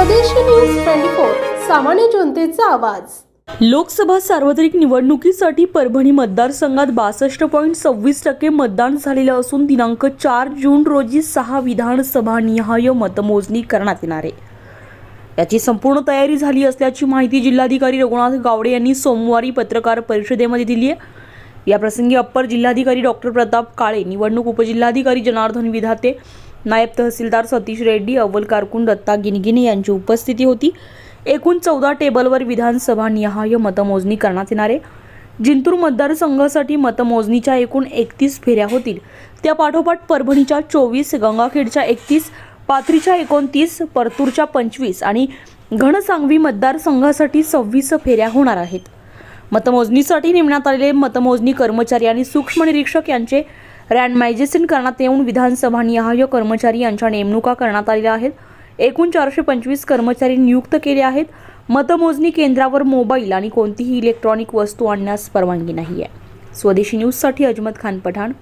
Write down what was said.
स्वदेशी न्यूज 24 सामान्य जनतेचा आवाज। लोकसभा सार्वत्रिक निवडणुकीसाठी परभणी मतदारसंघात 62.26% मतदान झालेलं असून दिनांक 4 जून रोजी 6 विधानसभा निहाय मतमोजणी करण्यात येणार आहे। याची संपूर्ण तयारी झाली असल्याची माहिती जिल्हाधिकारी रघुनाथ गावडे यांनी सोमवारी पत्रकार परिषदेमध्ये दिली आहे। या प्रसंगी अप्पर जिल्हाधिकारी डॉक्टर प्रताप काळे, निवडणूक उपजिल्हाधिकारी जनार्दन विधाते, नायब तहसीलदार सतीश रेड्डी, अव्वल कारकून दत्ता गिनगिने यांची उपस्थिती होती। एकूण 14 टेबलवर विधानसभा निहाय मतमोजणी करण्यात येणार आहे। जिंतूर मतदारसंघासाठी मतमोजणीच्या एकूण 31 फेऱ्या होतील। त्या पाठोपाठ परभणीच्या 24, गंगाखेडच्या 31, पाथरीच्या 29, परतूरच्या 25 आणि घनसांगवी मतदारसंघासाठी 26 फेऱ्या होणार आहेत। मतमोजणीसाठी नेमण्यात आलेले मतमोजणी कर्मचारी आणि सूक्ष्म निरीक्षक यांचे रँडमायझेशन करण्यात येऊन विधानसभा निहाय कर्मचारी यांच्या नेमणुका करण्यात आलेल्या आहेत। एकूण 425 कर्मचारी नियुक्त केले आहेत। मतमोजणी केंद्रावर मोबाईल आणि कोणतीही इलेक्ट्रॉनिक वस्तू आणण्यास परवानगी नाही आहे। स्वदेशी न्यूजसाठी अजमत खान पठाण।